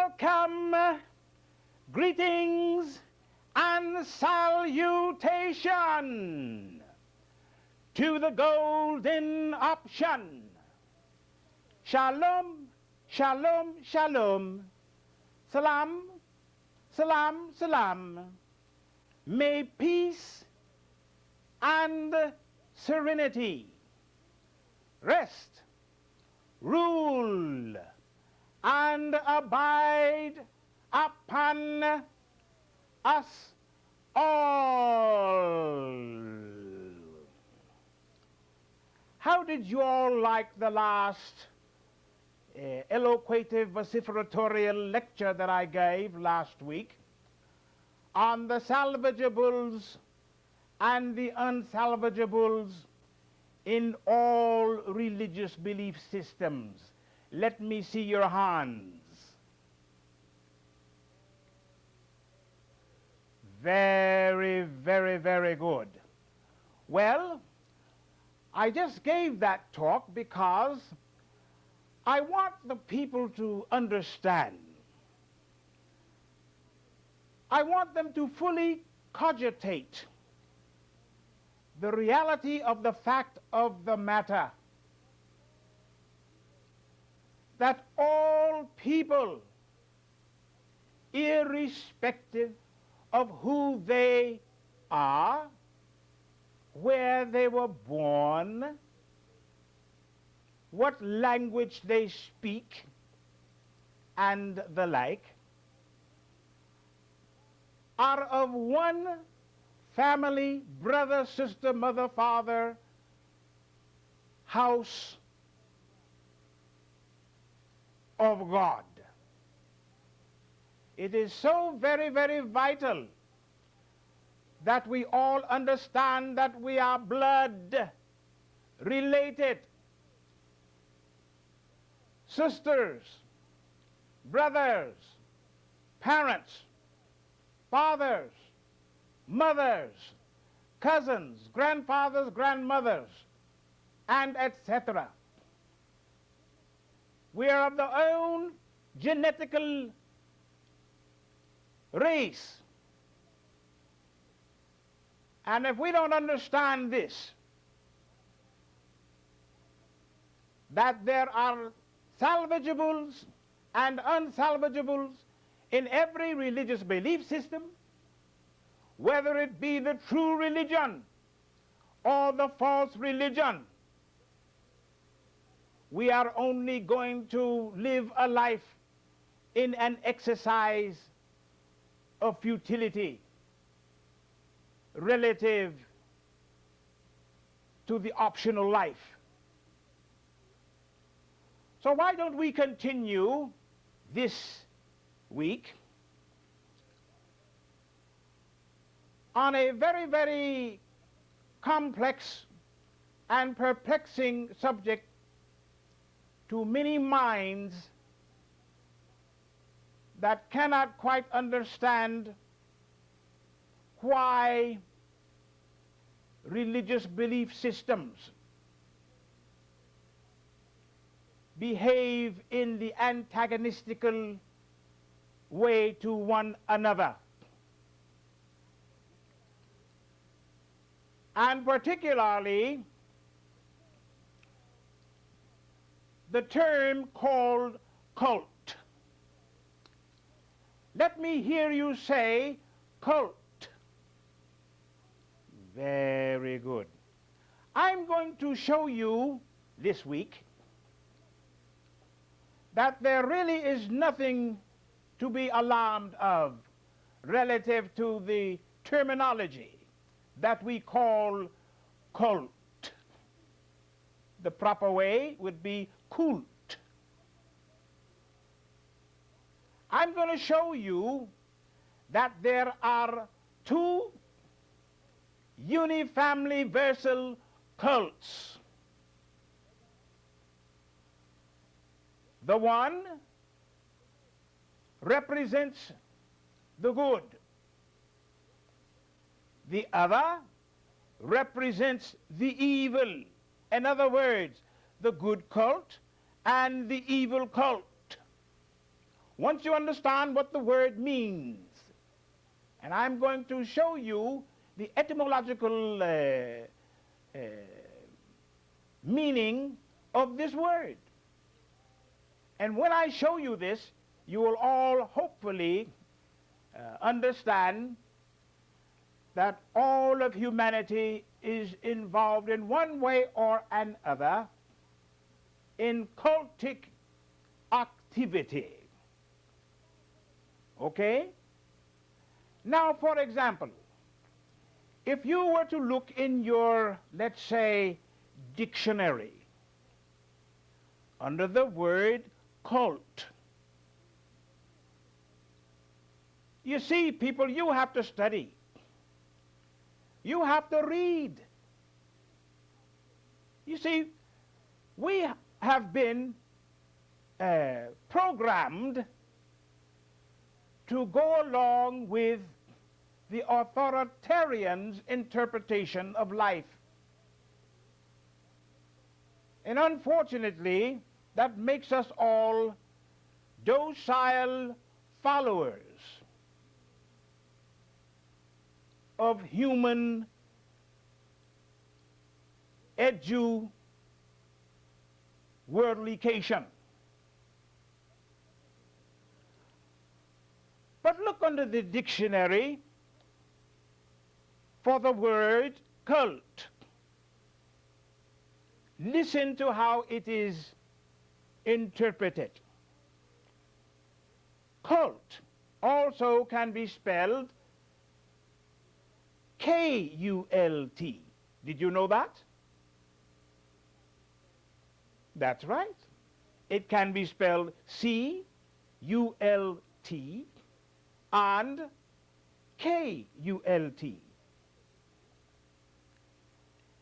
Welcome, greetings, and salutation to the golden option. Shalom, shalom, shalom. Salam, salam, salam. May peace and serenity rest, rule, and abide upon us all. How did you all like the last eloquative vociferatorial lecture that I gave last week on the salvageables and the unsalvageables in all religious belief systems? Let me see your hands. Very, very, very good. Well, I just gave that talk because I want the people to understand. I want them to fully cogitate the reality of the fact of the matter that all people, irrespective of who they are, where they were born, what language they speak, and the like, are of one family, brother, sister, mother, father, house of God. It is so very, very vital that we all understand that we are blood related, sisters, brothers, parents, fathers, mothers, cousins, grandfathers, grandmothers, and etc. We are of the own genetical race. And if we don't understand this, that there are salvageables and unsalvageables in every religious belief system, whether it be the true religion or the false religion, we are only going to live a life in an exercise of futility relative to the optional life. So why don't we continue this week on a very, very complex and perplexing subject to many minds that cannot quite understand why religious belief systems behave in the antagonistical way to one another. And particularly the term called cult. Let me hear you say cult. Very good. I'm going to show you this week that there really is nothing to be alarmed of relative to the terminology that we call cult. The proper way would be cult. I'm going to show you that there are two unifamiliversal cults. The one represents the good. The other represents the evil. In other words, the good cult and the evil cult. once you understand what the word means, and I'm going to show you the etymological meaning of this word. And when I show you this, you will all hopefully understand that all of humanity is involved in one way or another in cultic activity. Okay? Now, for example, if you were to look in your, let's say, dictionary under the word cult, you see, people, you have to study. You have to read. You see, we have been programmed to go along with the authoritarian's interpretation of life. And unfortunately, that makes us all docile followers of human worldlycation. But look under the dictionary for the word cult. Listen to how it is interpreted. Cult also can be spelled K-U-L-T. Did you know that? That's right. It can be spelled C-U-L-T and K-U-L-T.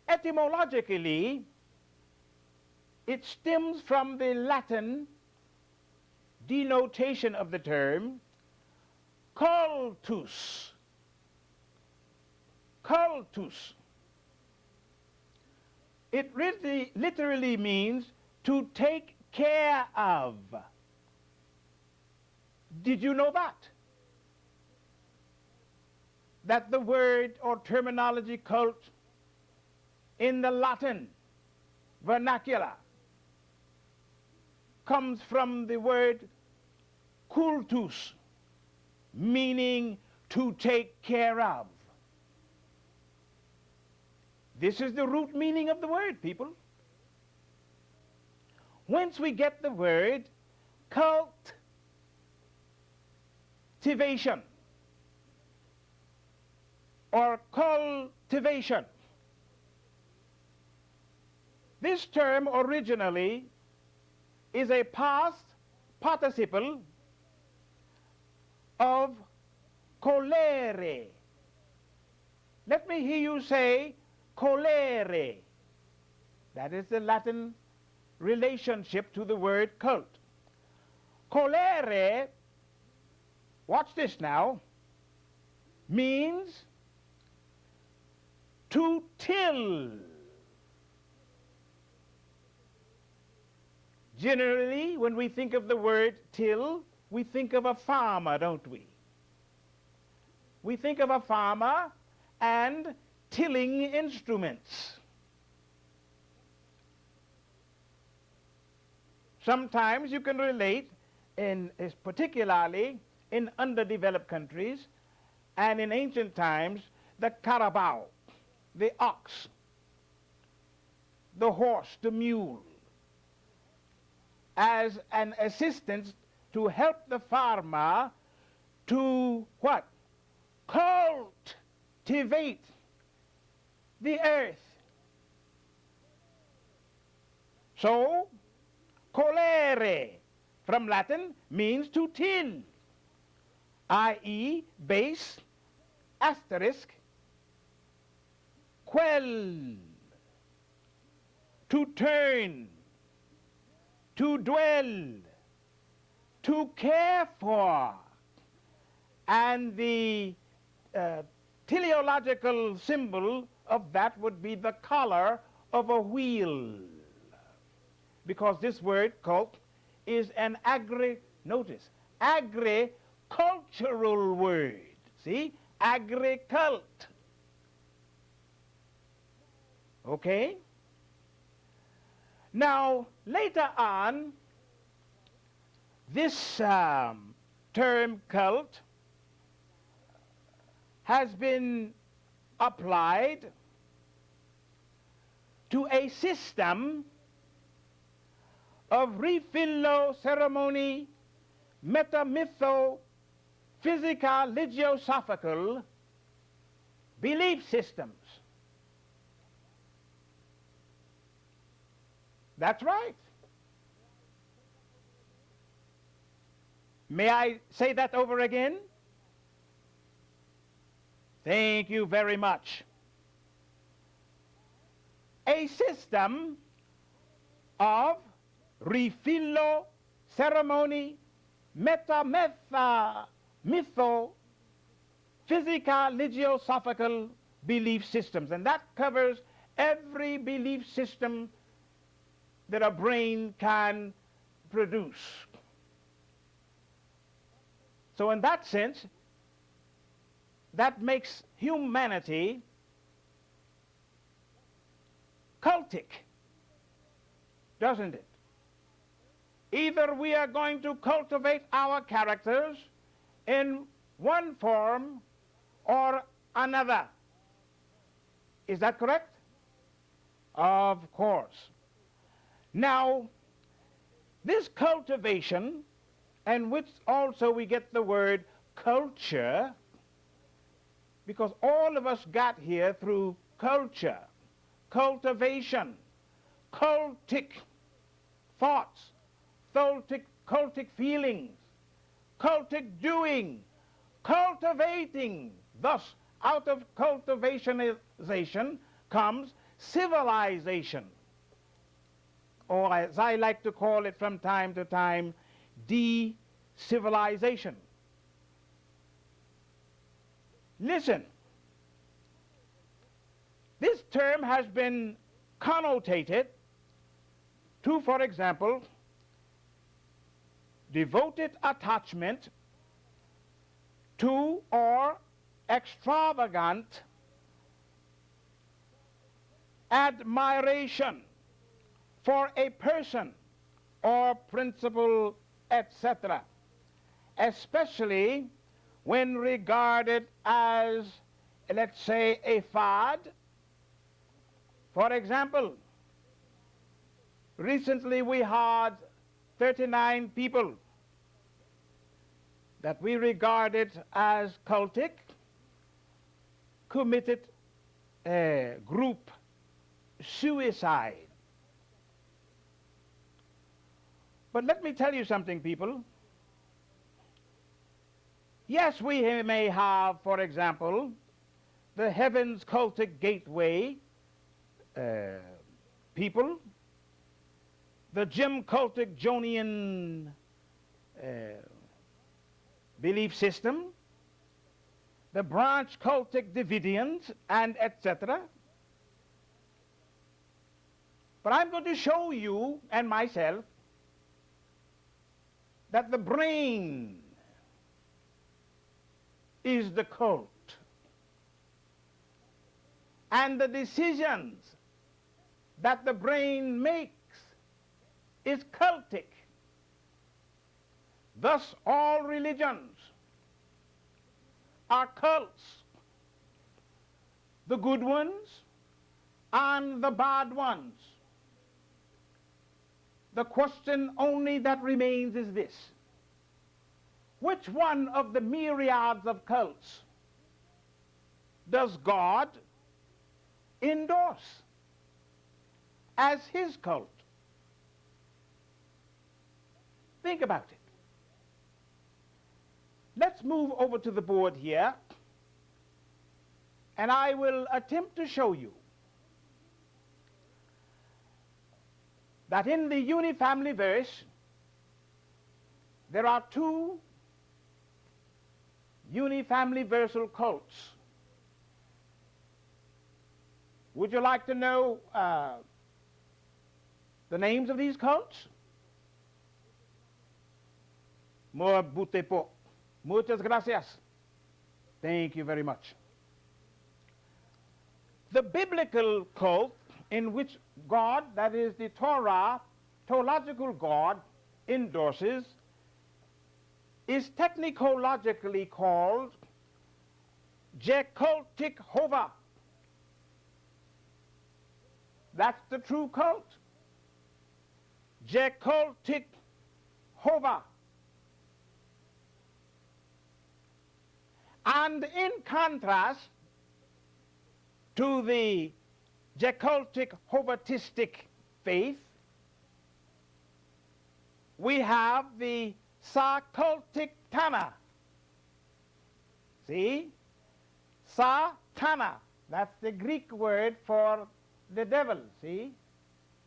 Etymologically, it stems from the Latin denotation of the term cultus. Cultus. It really, literally means to take care of. Did you know that? That the word or terminology cult in the Latin vernacular comes from the word cultus, meaning to take care of. This is the root meaning of the word, people. Whence we get the word cultivation or cultivation. This term originally is a past participle of colere. Let me hear you say colere. That is the Latin relationship to the word cult. Colere, watch this now, means to till. Generally, when we think of the word till, we think of a farmer, don't we? We think of a farmer and tilling instruments. Sometimes you can relate, particularly in underdeveloped countries, and in ancient times, the carabao, the ox, the horse, the mule, as an assistance to help the farmer to what? Cultivate the earth. So, colere from Latin means to till, i.e. base, asterisk, quell, to turn, to dwell, to care for. And the teleological symbol of that would be the collar of a wheel, because this word cult is an notice, agricultural word. See? Agricult. Okay? Now, later on, this term cult has been applied to a system of refillo ceremony, metamytho, physico-logosophical belief systems. That's right. May I say that over again? Thank you very much. A system of refillo ceremony, mytho, physico-logosophical belief systems. And that covers every belief system that a brain can produce. So in that sense, that makes humanity cultic, doesn't it? Either we are going to cultivate our characters in one form or another. Is that correct? Of course. Now, this cultivation, and which also we get the word culture, because all of us got here through culture, cultivation, cultic thoughts, cultic feelings, cultic doing, cultivating. Thus, out of cultivationization comes civilization, or as I like to call it from time to time, de-civilization. Listen, this term has been connotated to, for example, devoted attachment to or extravagant admiration for a person or principle, etc., especially when regarded as, let's say, a fad. For example, recently we had 39 people that we regarded as cultic committed group suicide. But let me tell you something, people. Yes, we may have, for example, the Heavens Cultic Gateway people, the Jim Cultic Jonian belief system, the Branch Cultic Davidians, and etc. But I'm going to show you and myself that the brain is the cult, and the decisions that the brain makes is cultic. Thus, all religions are cults, the good ones and the bad ones. The question only that remains is this: which one of the myriads of cults does God endorse as his cult? Think about it. Let's move over to the board here, and I will attempt to show you that in the unifamily verse there are two unifamily versal cults. Would you like to know the names of these cults? Mabuti po. Muchas gracias. Thank you very much. The biblical cult in which God, that is the Torah, theological God, endorses, is technicologically called Cultic Hova. That's the true cult. Cultic Hova. And in contrast to the Cultic Hovatistic faith, we have the Cultic Tana. See? Satana. That's the Greek word for the devil. See?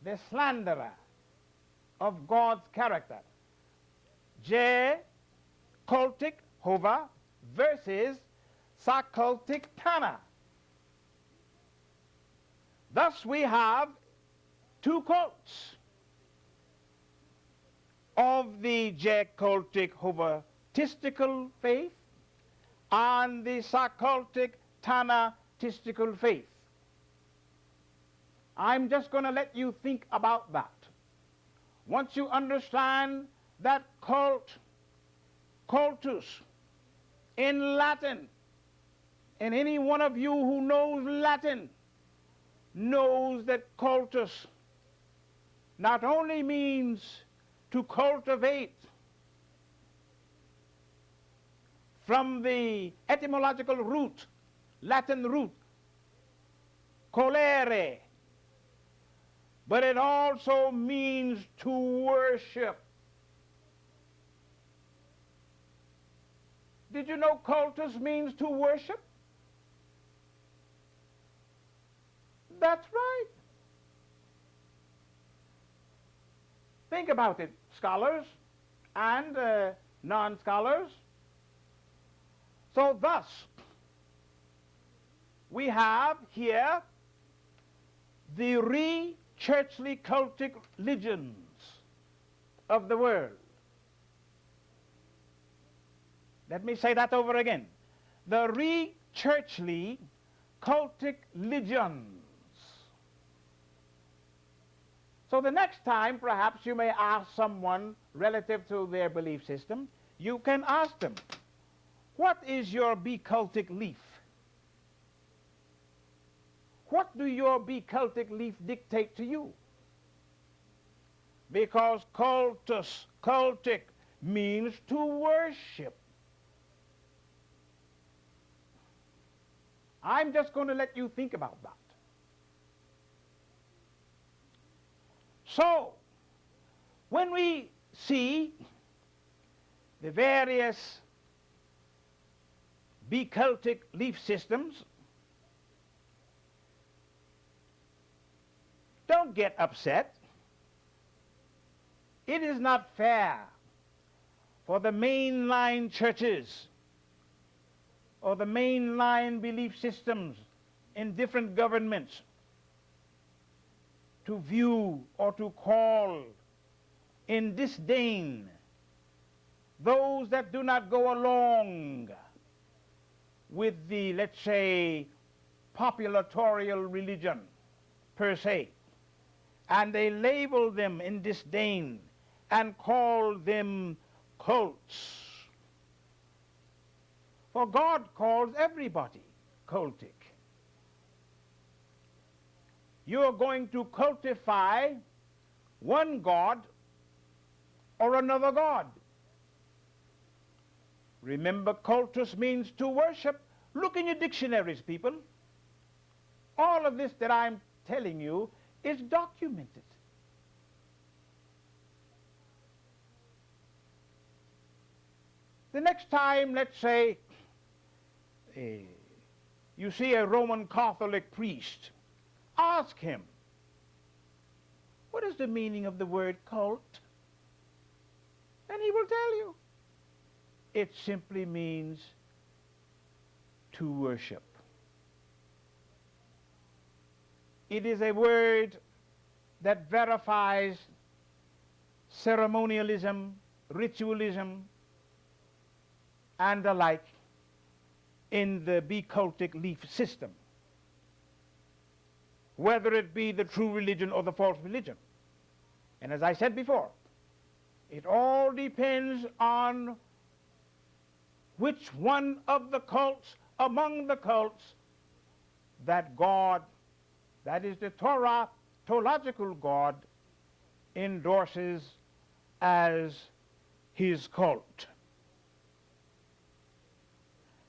The slanderer of God's character. Cultic Hova versus Cultic Tana. Thus we have two cults of the Cultic Hovatistical faith and the Cultic Tanatistical faith. I'm just going to let you think about that. Once you understand that cult, cultus, in Latin, and any one of you who knows Latin knows that cultus not only means to cultivate, from the etymological root, Latin root, colere, but it also means to worship. Did you know cultus means to worship? That's right. Think about it, scholars and non-scholars. So thus, we have here the re-churchly cultic religions of the world. Let me say that over again. The re-churchly cultic religions. So the next time, perhaps you may ask someone relative to their belief system, you can ask them, what is your cultic leaf? What do your cultic leaf dictate to you? Because cultus, cultic, means to worship. I'm just going to let you think about that. So, when we see the various cultic leaf systems, don't get upset. It is not fair for the mainline churches or the mainline belief systems in different governments to view or to call in disdain those that do not go along with the, let's say, populatorial religion per se. And they label them in disdain and call them cults. For God calls everybody cultic. You are going to cultify one God or another God. Remember, cultus means to worship. Look in your dictionaries, people. All of this that I'm telling you is documented. The next time, let's say, you see a Roman Catholic priest, ask him, what is the meaning of the word cult? And he will tell you. It simply means to worship. It is a word that verifies ceremonialism, ritualism, and the like in the Cultic leaf system, whether it be the true religion or the false religion. And as I said before, it all depends on which one of the cults among the cults that God, that is the Torological God, endorses as his cult.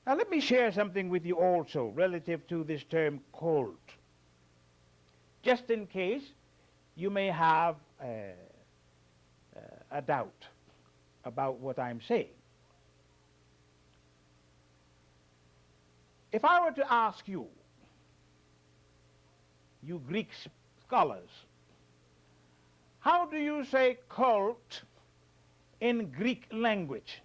Now let me share something with you also relative to this term cult, just in case you may have a doubt about what I'm saying. If I were to ask you, you Greek scholars, how do you say cult in Greek language?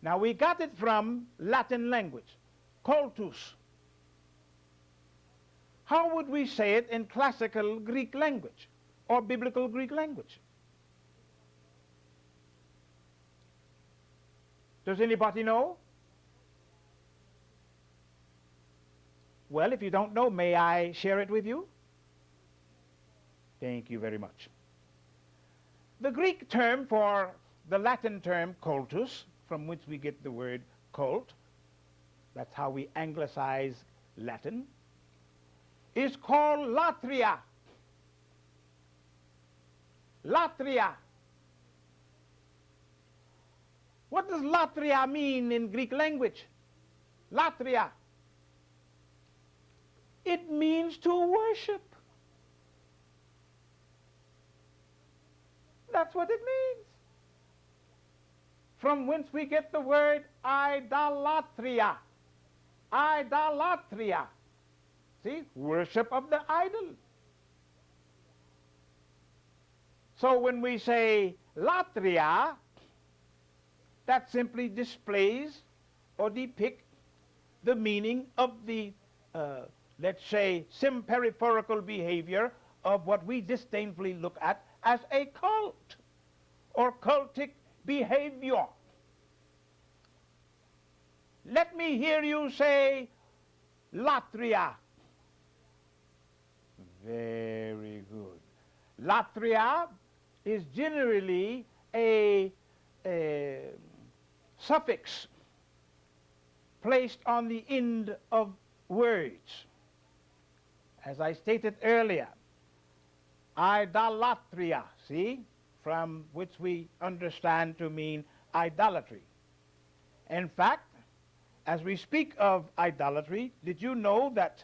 Now we got it from Latin language, cultus. How would we say it in classical Greek language or biblical Greek language? Does anybody know? Well, if you don't know, may I share it with you? Thank you very much. The Greek term for the Latin term cultus, from which we get the word cult, that's how we anglicize Latin, is called latria. Latria. What does latria mean in Greek language? Latria. It means to worship. That's what it means. From whence we get the word idolatria. Idolatria. See, worship of the idol. So when we say latria, that simply displays or depicts the meaning of the let's say, symperiphorical behavior of what we disdainfully look at as a cult or cultic behavior. Let me hear you say latria. Very good. Latria is generally a suffix placed on the end of words. As I stated earlier, idolatria, see, from which we understand to mean idolatry. In fact, as we speak of idolatry, did you know that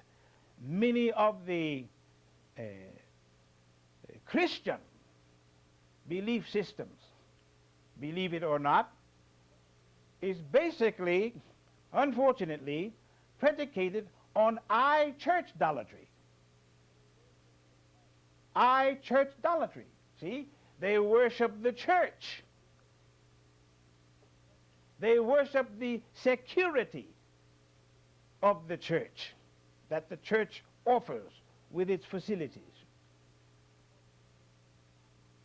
many of the Christian belief systems, believe it or not, is basically, unfortunately, predicated on I-church-dolatry. I-church-dolatry. See, they worship the church. They worship the security of the church that the church offers with its facilities,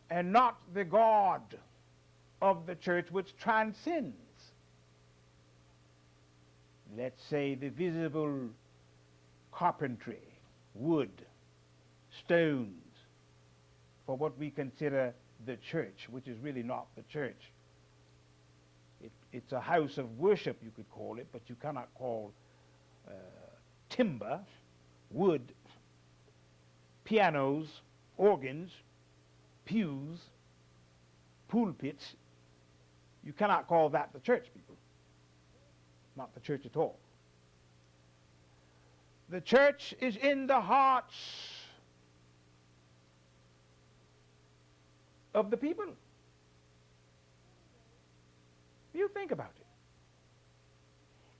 and not the God of the church which transcends, let's say, the visible carpentry, wood, stones, for what we consider the church, which is really not the church. It's a house of worship, you could call it, but you cannot call timber, wood, pianos, organs, pews, pulpits. You cannot call that the church, people. Not the church at all. The church is in the hearts of the people. You think about it.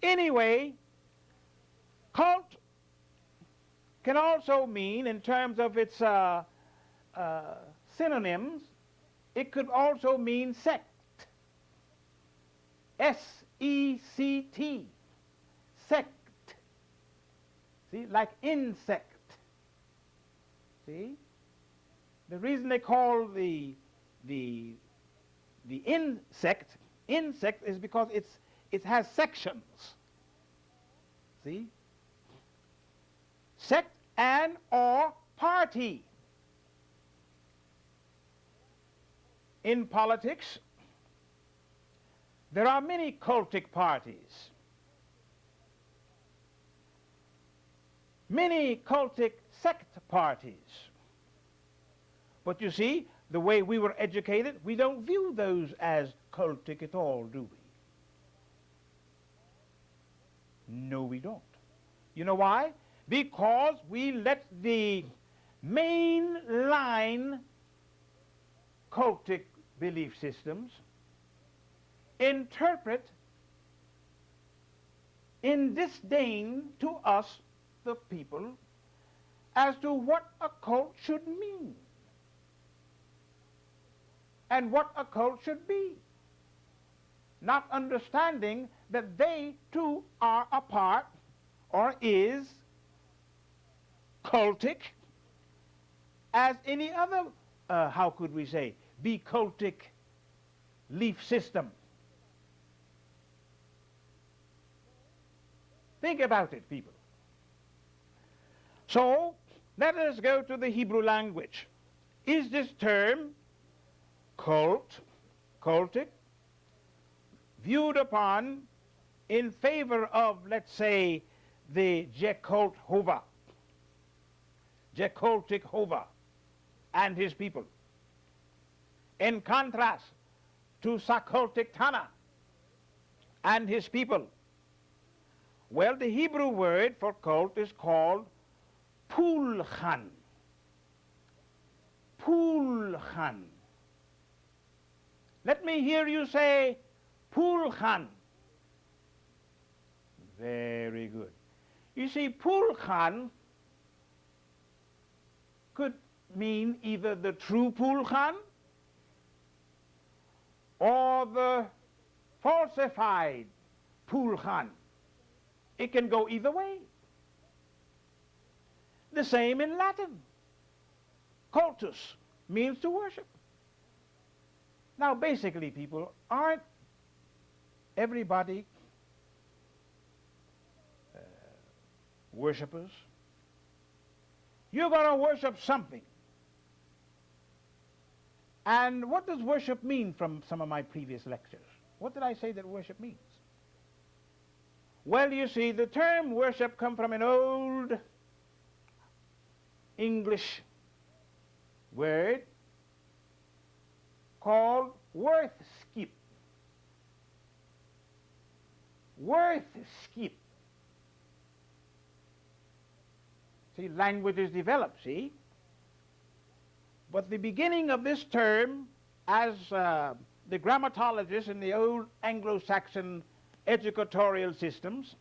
Anyway, cult can also mean, in terms of its synonyms, it could also mean sect. S-E-C-T. Sect. See, like insect. See? The reason they call the insect insect is because it has sections. See? Sect and or party. In politics, there are many cultic parties. Many cultic sect parties. But you see, the way we were educated, we don't view those as cultic at all, do we? No, we don't. You know why? Because we let the mainline cultic belief systems interpret in disdain to us, the people, as to what a cult should mean and what a cult should be, not understanding that they too are a part or is cultic as any other, how could we say, cultic leaf system. Think about it, people. So, let us go to the Hebrew language. Is this term cultic, viewed upon in favor of, let's say, the Jecultic Hova and his people, in contrast to Sakultic Tana and his people? Well, the Hebrew word for cult is called pulchan. Pulchan. Let me hear you say pulchan. Very good. You see, pulchan could mean either the true pulchan or the falsified pulchan. It can go either way. The same in Latin. Cultus means to worship. Now, basically, people, aren't everybody worshippers? You're going to worship something. And what does worship mean from some of my previous lectures? What did I say that worship means? Well, you see, the term worship comes from an old English word called worthskip. Worthskip. See, languages develop, see? But the beginning of this term, as the grammatologists in the old Anglo-Saxon educatorial systems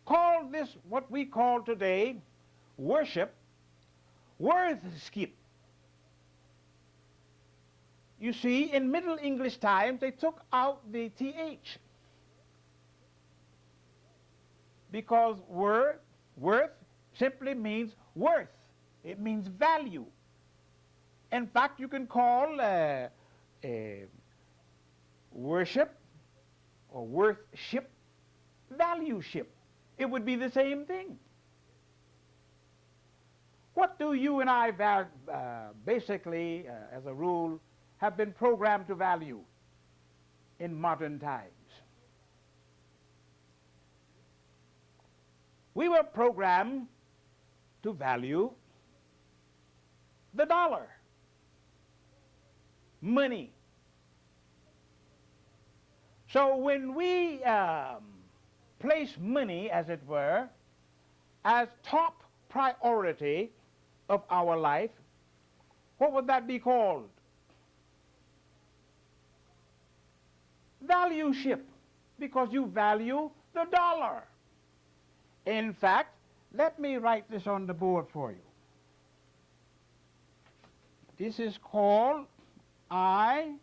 called this, what we call today, worship, worthskip. You see, in Middle English times, they took out the TH because worth simply means worth. It means value. In fact, you can call worship or worthship valueship. It would be the same thing. What do you and I basically, as a rule, have been programmed to value in modern times? We were programmed to value the dollar, money. So when we place money, as it were, as top priority of our life, what would that be called? Valueship, because you value the dollar. In fact, let me write this on the board for you. This is called idolatry.